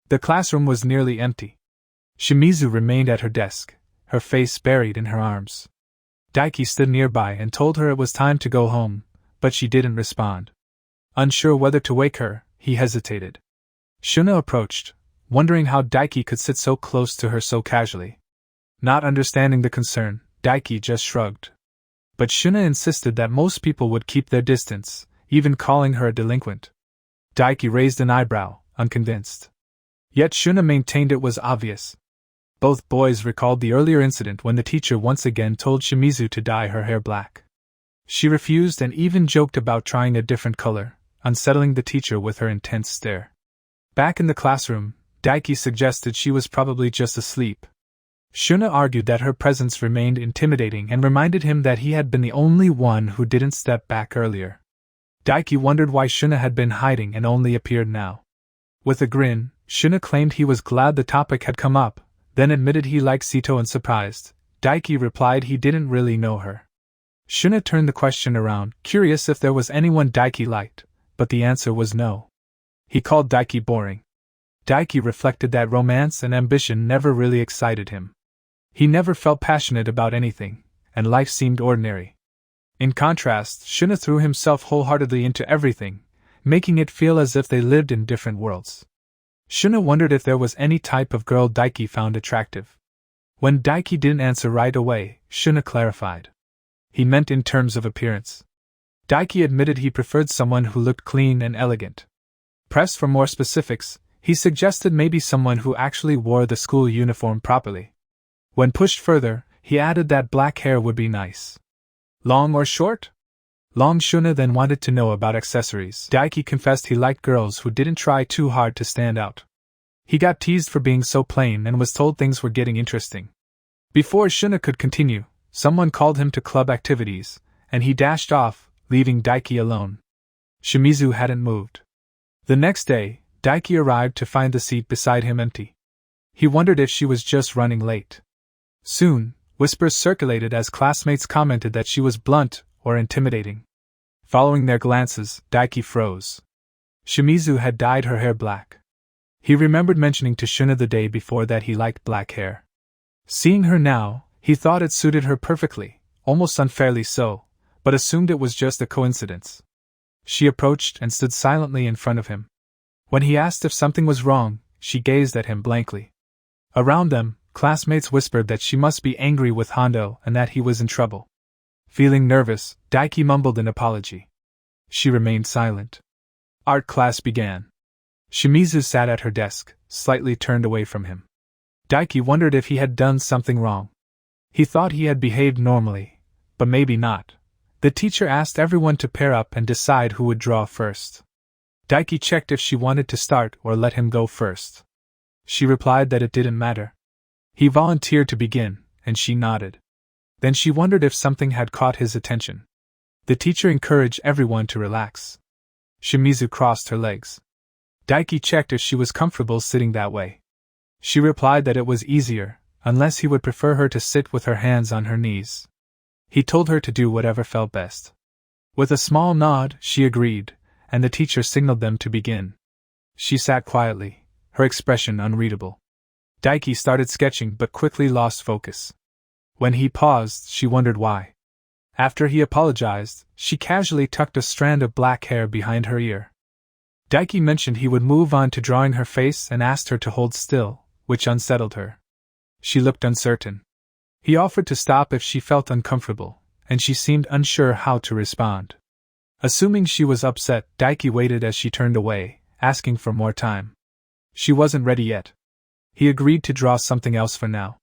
The classroom was nearly empty. Shimizu remained at her desk, her face buried in her arms. Daiki stood nearby and told her it was time to go home, but she didn't respond. Unsure whether to wake her, he hesitated. Shuna approached, wondering how Daiki could sit so close to her so casually. Not understanding the concern, Daiki just shrugged. But Shuna insisted that most people would keep their distance, even calling her a delinquent. Daiki raised an eyebrow, unconvinced. Yet Shuna maintained it was obvious. Both boys recalled the earlier incident when the teacher once again told Shimizu to dye her hair black. She refused and even joked about trying a different color, unsettling the teacher with her intense stare. Back in the classroom, Daiki suggested she was probably just asleep. Shuna argued that her presence remained intimidating and reminded him that he had been the only one who didn't step back earlier. Daiki wondered why Shuna had been hiding and only appeared now. With a grin, Shuna claimed he was glad the topic had come up, then admitted he liked Sito and surprised. Daiki replied he didn't really know her. Shuna turned the question around, curious if there was anyone Daiki liked, but the answer was no. He called Daiki boring. Daiki reflected that romance and ambition never really excited him. He never felt passionate about anything, and life seemed ordinary. In contrast, Shuna threw himself wholeheartedly into everything, making it feel as if they lived in different worlds. Shuna wondered if there was any type of girl Daiki found attractive. When Daiki didn't answer right away, Shuna clarified. He meant in terms of appearance. Daiki admitted he preferred someone who looked clean and elegant. Pressed for more specifics, he suggested maybe someone who actually wore the school uniform properly. When pushed further, he added that black hair would be nice. Long or short? Long. Shuna then wanted to know about accessories. Daiki confessed he liked girls who didn't try too hard to stand out. He got teased for being so plain and was told things were getting interesting. Before Shuna could continue, someone called him to club activities, and he dashed off, leaving Daiki alone. Shimizu hadn't moved. The next day, Daiki arrived to find the seat beside him empty. He wondered if she was just running late. Soon, whispers circulated as classmates commented that she was blunt or intimidating. Following their glances, Daiki froze. Shimizu had dyed her hair black. He remembered mentioning to Shuna the day before that he liked black hair. Seeing her now, he thought it suited her perfectly, almost unfairly so, but assumed it was just a coincidence. She approached and stood silently in front of him. When he asked if something was wrong, she gazed at him blankly. Around them, classmates whispered that she must be angry with Hondo and that he was in trouble. Feeling nervous, Daiki mumbled an apology. She remained silent. Art class began. Shimizu sat at her desk, slightly turned away from him. Daiki wondered if he had done something wrong. He thought he had behaved normally, but maybe not. The teacher asked everyone to pair up and decide who would draw first. Daiki checked if she wanted to start or let him go first. She replied that it didn't matter. He volunteered to begin, and she nodded. Then she wondered if something had caught his attention. The teacher encouraged everyone to relax. Shimizu crossed her legs. Daiki checked if she was comfortable sitting that way. She replied that it was easier, unless he would prefer her to sit with her hands on her knees. He told her to do whatever felt best. With a small nod, she agreed, and the teacher signaled them to begin. She sat quietly, her expression unreadable. Daiki started sketching but quickly lost focus. When he paused, she wondered why. After he apologized, she casually tucked a strand of black hair behind her ear. Daiki mentioned he would move on to drawing her face and asked her to hold still, which unsettled her. She looked uncertain. He offered to stop if she felt uncomfortable, and she seemed unsure how to respond. Assuming she was upset, Daiki waited as she turned away, asking for more time. She wasn't ready yet. He agreed to draw something else for now.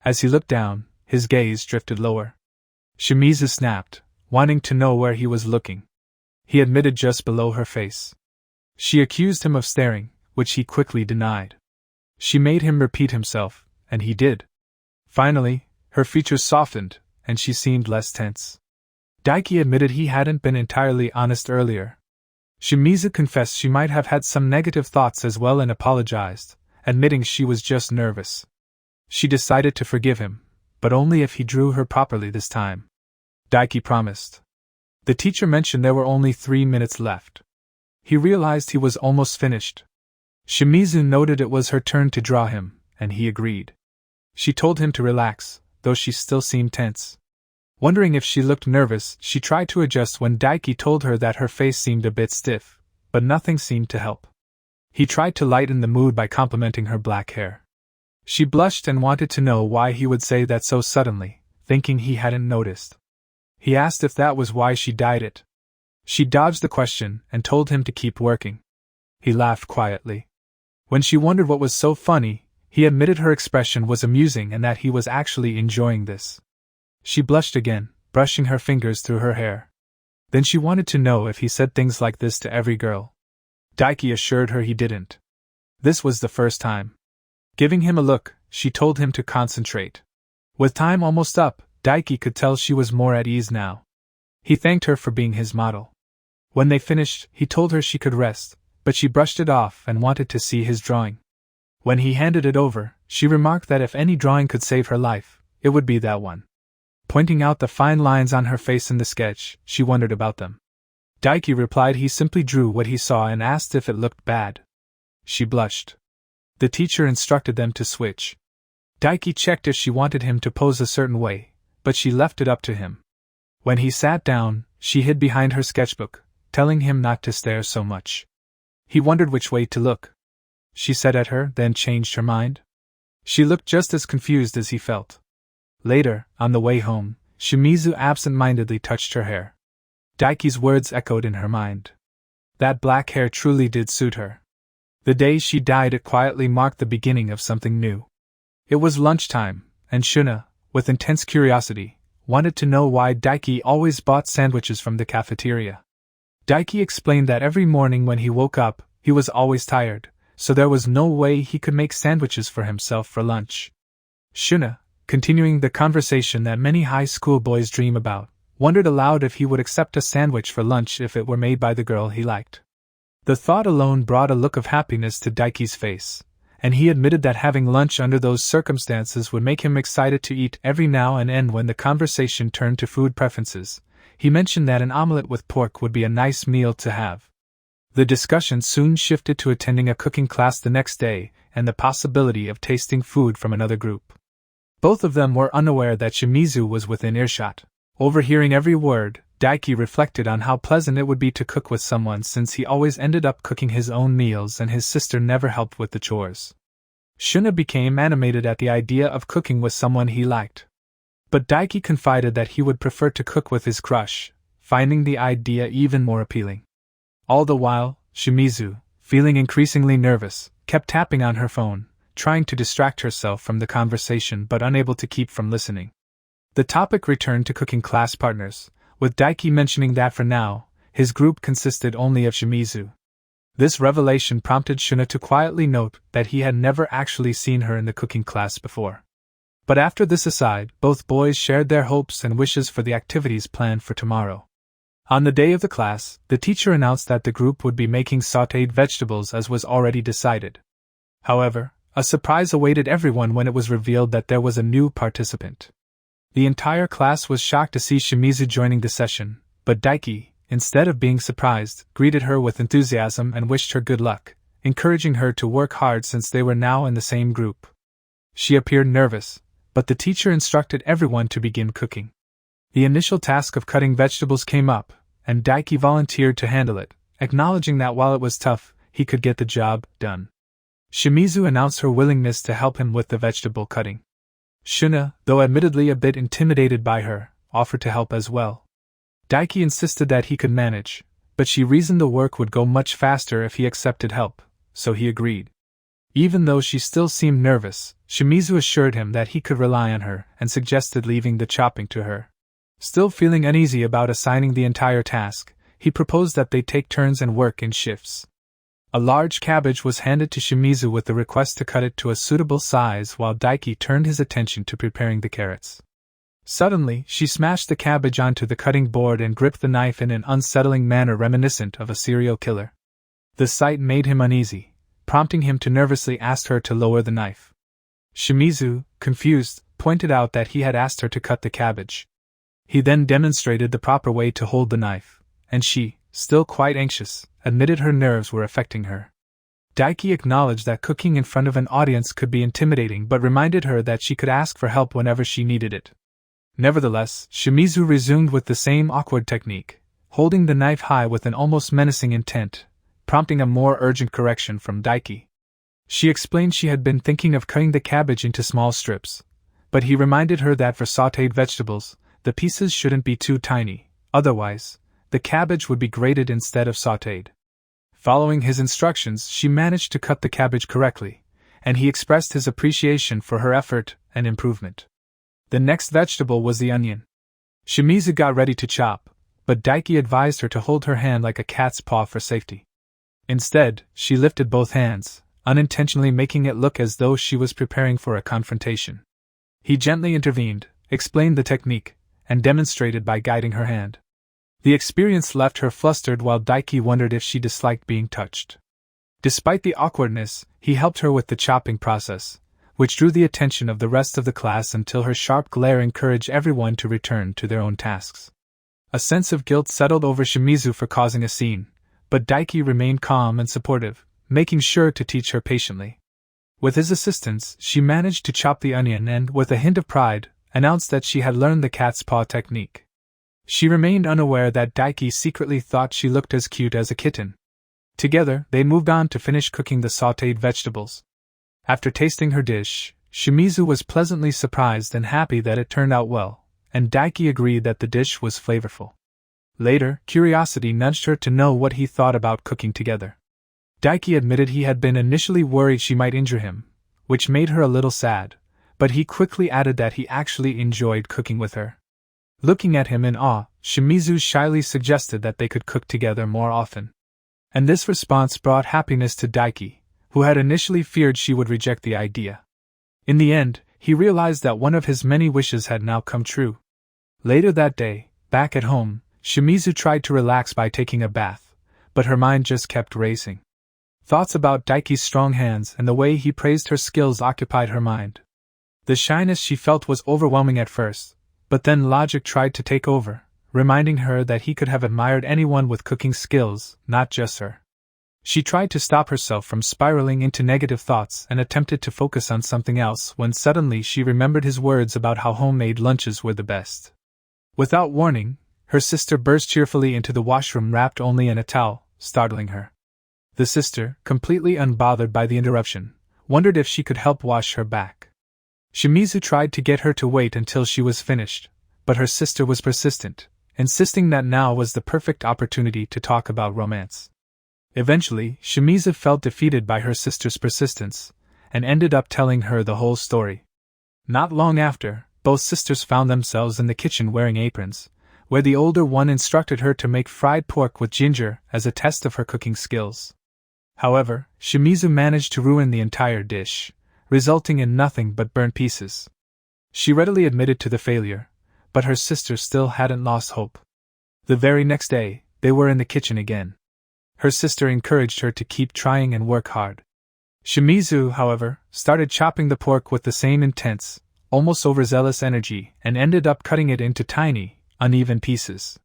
As he looked down, his gaze drifted lower. Shimizu snapped, wanting to know where he was looking. He admitted just below her face. She accused him of staring, which he quickly denied. She made him repeat himself, and he did. Finally, her features softened, and she seemed less tense. Daiki admitted he hadn't been entirely honest earlier. Shimizu confessed she might have had some negative thoughts as well and apologized, admitting she was just nervous. She decided to forgive him, but only if he drew her properly this time. Daiki promised. The teacher mentioned there were only 3 minutes left. He realized he was almost finished. Shimizu noted it was her turn to draw him, and he agreed. She told him to relax, though she still seemed tense. Wondering if she looked nervous, she tried to adjust when Daiki told her that her face seemed a bit stiff, but nothing seemed to help. He tried to lighten the mood by complimenting her black hair. She blushed and wanted to know why he would say that so suddenly, thinking he hadn't noticed. He asked if that was why she dyed it. She dodged the question and told him to keep working. He laughed quietly. When she wondered what was so funny, he admitted her expression was amusing and that he was actually enjoying this. She blushed again, brushing her fingers through her hair. Then she wanted to know if he said things like this to every girl. Daiki assured her he didn't. This was the first time. Giving him a look, she told him to concentrate. With time almost up, Daiki could tell she was more at ease now. He thanked her for being his model. When they finished, he told her she could rest, but she brushed it off and wanted to see his drawing. When he handed it over, she remarked that if any drawing could save her life, it would be that one. Pointing out the fine lines on her face in the sketch, she wondered about them. Daiki replied he simply drew what he saw and asked if it looked bad. She blushed. The teacher instructed them to switch. Daiki checked if she wanted him to pose a certain way, but she left it up to him. When he sat down, she hid behind her sketchbook, telling him not to stare so much. He wondered which way to look. She said at her, then changed her mind. She looked just as confused as he felt. Later, on the way home, Shimizu absent-mindedly touched her hair. Daiki's words echoed in her mind. That black hair truly did suit her. The day she dyed it quietly marked the beginning of something new. It was lunchtime, and Shuna, with intense curiosity, wanted to know why Daiki always bought sandwiches from the cafeteria. Daiki explained that every morning when he woke up, he was always tired, so there was no way he could make sandwiches for himself for lunch. Shuna, continuing the conversation that many high school boys dream about, wondered aloud if he would accept a sandwich for lunch if it were made by the girl he liked. The thought alone brought a look of happiness to Daiki's face, and he admitted that having lunch under those circumstances would make him excited to eat every now and then. When the conversation turned to food preferences, he mentioned that an omelette with pork would be a nice meal to have. The discussion soon shifted to attending a cooking class the next day and the possibility of tasting food from another group. Both of them were unaware that Shimizu was within earshot. Overhearing every word, Daiki reflected on how pleasant it would be to cook with someone since he always ended up cooking his own meals and his sister never helped with the chores. Shuna became animated at the idea of cooking with someone he liked. But Daiki confided that he would prefer to cook with his crush, finding the idea even more appealing. All the while, Shimizu, feeling increasingly nervous, kept tapping on her phone, trying to distract herself from the conversation but unable to keep from listening. The topic returned to cooking class partners, with Daiki mentioning that for now, his group consisted only of Shimizu. This revelation prompted Shuna to quietly note that he had never actually seen her in the cooking class before. But after this aside, both boys shared their hopes and wishes for the activities planned for tomorrow. On the day of the class, the teacher announced that the group would be making sautéed vegetables as was already decided. However, a surprise awaited everyone when it was revealed that there was a new participant. The entire class was shocked to see Shimizu joining the session, but Daiki, instead of being surprised, greeted her with enthusiasm and wished her good luck, encouraging her to work hard since they were now in the same group. She appeared nervous, but the teacher instructed everyone to begin cooking. The initial task of cutting vegetables came up, and Daiki volunteered to handle it, acknowledging that while it was tough, he could get the job done. Shimizu announced her willingness to help him with the vegetable cutting. Shuna, though admittedly a bit intimidated by her, offered to help as well. Daiki insisted that he could manage, but she reasoned the work would go much faster if he accepted help, so he agreed. Even though she still seemed nervous, Shimizu assured him that he could rely on her and suggested leaving the chopping to her. Still feeling uneasy about assigning the entire task, he proposed that they take turns and work in shifts. A large cabbage was handed to Shimizu with the request to cut it to a suitable size while Daiki turned his attention to preparing the carrots. Suddenly, she smashed the cabbage onto the cutting board and gripped the knife in an unsettling manner reminiscent of a serial killer. The sight made him uneasy, prompting him to nervously ask her to lower the knife. Shimizu, confused, pointed out that he had asked her to cut the cabbage. He then demonstrated the proper way to hold the knife, and she, still quite anxious, admitted her nerves were affecting her. Daiki acknowledged that cooking in front of an audience could be intimidating but reminded her that she could ask for help whenever she needed it. Nevertheless, Shimizu resumed with the same awkward technique, holding the knife high with an almost menacing intent, prompting a more urgent correction from Daiki. She explained she had been thinking of cutting the cabbage into small strips, but he reminded her that for sautéed vegetables, the pieces shouldn't be too tiny, otherwise, the cabbage would be grated instead of sautéed. Following his instructions, she managed to cut the cabbage correctly, and he expressed his appreciation for her effort and improvement. The next vegetable was the onion. Shimizu got ready to chop, but Daiki advised her to hold her hand like a cat's paw for safety. Instead, she lifted both hands, unintentionally making it look as though she was preparing for a confrontation. He gently intervened, explained the technique, and demonstrated by guiding her hand. The experience left her flustered while Daiki wondered if she disliked being touched. Despite the awkwardness, he helped her with the chopping process, which drew the attention of the rest of the class until her sharp glare encouraged everyone to return to their own tasks. A sense of guilt settled over Shimizu for causing a scene, but Daiki remained calm and supportive, making sure to teach her patiently. With his assistance, she managed to chop the onion and, with a hint of pride, announced that she had learned the cat's paw technique. She remained unaware that Daiki secretly thought she looked as cute as a kitten. Together, they moved on to finish cooking the sautéed vegetables. After tasting her dish, Shimizu was pleasantly surprised and happy that it turned out well, and Daiki agreed that the dish was flavorful. Later, curiosity nudged her to know what he thought about cooking together. Daiki admitted he had been initially worried she might injure him, which made her a little sad, but he quickly added that he actually enjoyed cooking with her. Looking at him in awe, Shimizu shyly suggested that they could cook together more often. And this response brought happiness to Daiki, who had initially feared she would reject the idea. In the end, he realized that one of his many wishes had now come true. Later that day, back at home, Shimizu tried to relax by taking a bath, but her mind just kept racing. Thoughts about Daiki's strong hands and the way he praised her skills occupied her mind. The shyness she felt was overwhelming at first, but then logic tried to take over, reminding her that he could have admired anyone with cooking skills, not just her. She tried to stop herself from spiraling into negative thoughts and attempted to focus on something else when suddenly she remembered his words about how homemade lunches were the best. Without warning, her sister burst cheerfully into the washroom wrapped only in a towel, startling her. The sister, completely unbothered by the interruption, wondered if she could help wash her back. Shimizu tried to get her to wait until she was finished, but her sister was persistent, insisting that now was the perfect opportunity to talk about romance. Eventually, Shimizu felt defeated by her sister's persistence, and ended up telling her the whole story. Not long after, both sisters found themselves in the kitchen wearing aprons, where the older one instructed her to make fried pork with ginger as a test of her cooking skills. However, Shimizu managed to ruin the entire dish, resulting in nothing but burnt pieces. She readily admitted to the failure, but her sister still hadn't lost hope. The very next day, they were in the kitchen again. Her sister encouraged her to keep trying and work hard. Shimizu, however, started chopping the pork with the same intense, almost overzealous energy and ended up cutting it into tiny, uneven pieces.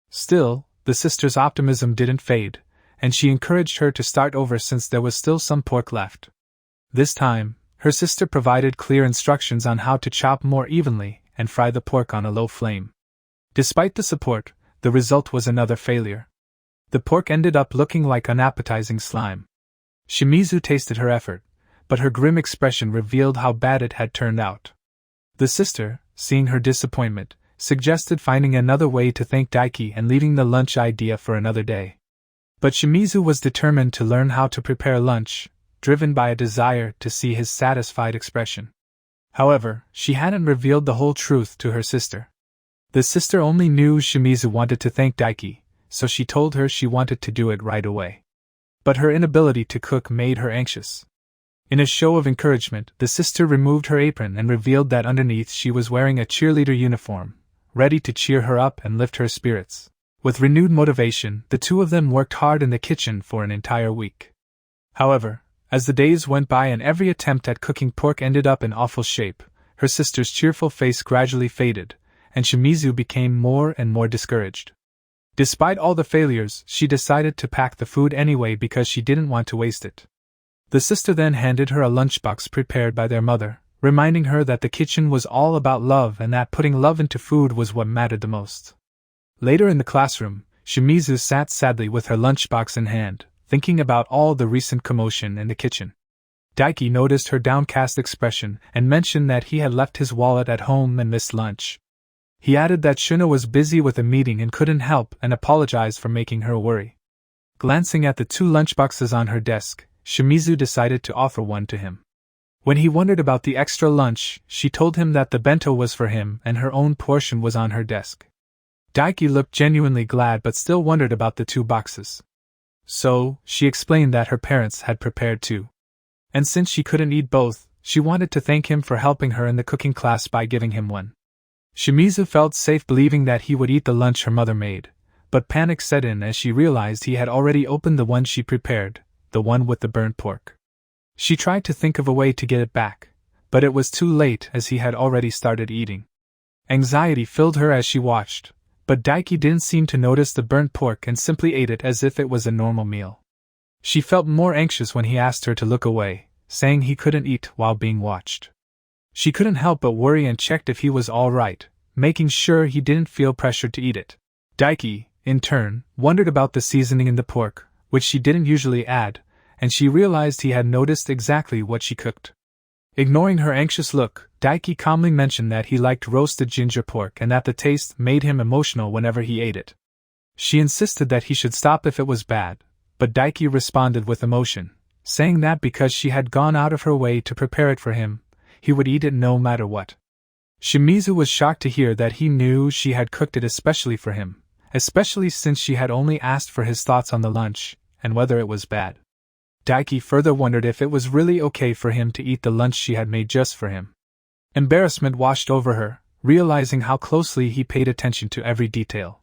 Still, the sister's optimism didn't fade, and she encouraged her to start over since there was still some pork left. This time, her sister provided clear instructions on how to chop more evenly and fry the pork on a low flame. Despite the support, the result was another failure. The pork ended up looking like unappetizing slime. Shimizu tasted her effort, but her grim expression revealed how bad it had turned out. The sister, seeing her disappointment, suggested finding another way to thank Daiki and leaving the lunch idea for another day. But Shimizu was determined to learn how to prepare lunch, driven by a desire to see his satisfied expression. However, she hadn't revealed the whole truth to her sister. The sister only knew Shimizu wanted to thank Daiki, so she told her she wanted to do it right away. But her inability to cook made her anxious. In a show of encouragement, the sister removed her apron and revealed that underneath she was wearing a cheerleader uniform, ready to cheer her up and lift her spirits. With renewed motivation, the two of them worked hard in the kitchen for an entire week. However, as the days went by and every attempt at cooking pork ended up in awful shape, her sister's cheerful face gradually faded, and Shimizu became more and more discouraged. Despite all the failures, she decided to pack the food anyway because she didn't want to waste it. The sister then handed her a lunchbox prepared by their mother, reminding her that the kitchen was all about love and that putting love into food was what mattered the most. Later in the classroom, Shimizu sat sadly with her lunchbox in hand, thinking about all the recent commotion in the kitchen. Daiki noticed her downcast expression and mentioned that he had left his wallet at home and missed lunch. He added that Shuna was busy with a meeting and couldn't help and apologized for making her worry. Glancing at the 2 lunchboxes on her desk, Shimizu decided to offer one to him. When he wondered about the extra lunch, she told him that the bento was for him and her own portion was on her desk. Daiki looked genuinely glad but still wondered about the 2 boxes. So, she explained that her parents had prepared 2. And since she couldn't eat both, she wanted to thank him for helping her in the cooking class by giving him one. Shimizu felt safe believing that he would eat the lunch her mother made, but panic set in as she realized he had already opened the one she prepared, the one with the burnt pork. She tried to think of a way to get it back, but it was too late as he had already started eating. Anxiety filled her as she watched, but Daiki didn't seem to notice the burnt pork and simply ate it as if it was a normal meal. She felt more anxious when he asked her to look away, saying he couldn't eat while being watched. She couldn't help but worry and checked if he was all right, making sure he didn't feel pressured to eat it. Daiki, in turn, wondered about the seasoning in the pork, which she didn't usually add, and she realized he had noticed exactly what she cooked. Ignoring her anxious look, Daiki calmly mentioned that he liked roasted ginger pork and that the taste made him emotional whenever he ate it. She insisted that he should stop if it was bad, but Daiki responded with emotion, saying that because she had gone out of her way to prepare it for him, he would eat it no matter what. Shimizu was shocked to hear that he knew she had cooked it especially for him, especially since she had only asked for his thoughts on the lunch, and whether it was bad. Daiki further wondered if it was really okay for him to eat the lunch she had made just for him. Embarrassment washed over her, realizing how closely he paid attention to every detail.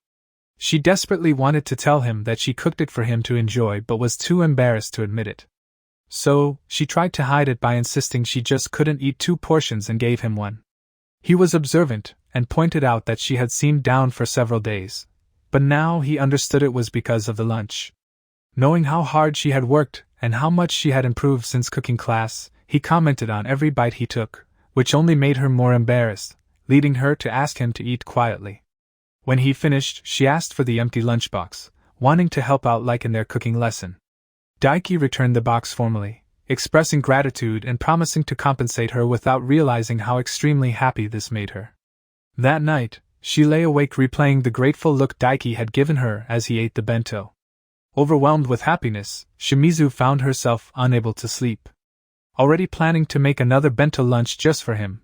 She desperately wanted to tell him that she cooked it for him to enjoy but was too embarrassed to admit it. So, she tried to hide it by insisting she just couldn't eat 2 portions and gave him one. He was observant, and pointed out that she had seemed down for several days, but now he understood it was because of the lunch. Knowing how hard she had worked, and how much she had improved since cooking class, he commented on every bite he took, which only made her more embarrassed, leading her to ask him to eat quietly. When he finished, she asked for the empty lunchbox, wanting to help out like in their cooking lesson. Daiki returned the box formally, expressing gratitude and promising to compensate her without realizing how extremely happy this made her. That night, she lay awake replaying the grateful look Daiki had given her as he ate the bento. Overwhelmed with happiness, Shimizu found herself unable to sleep. Already planning to make another bento lunch just for him,